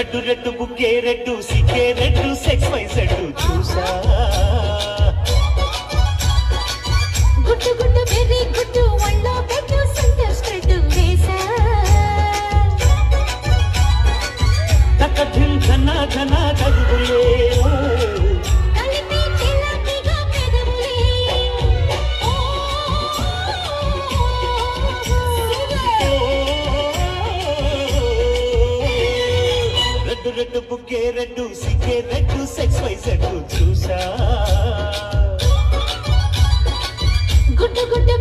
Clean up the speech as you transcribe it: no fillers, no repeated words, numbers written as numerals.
red red బుక్కే red సిక్కే red సెక్స్ వై సెడ్డు చూసా గుట్టు గుట్టు వెరీ గుట్టు వళ్ళో పెట్టు సెంటర్ స్ట్రెడ్ వేసా తక ధిం ధన ధన తగులే కలిపి తెల్లటిగా పెదవులే రెడ్డు రెడ్డు బుక్కే రెడ్డు సిక్కే రెడ్డు సెక్స్ వై సెడ్డు చూసా గుట్టు గుట్టు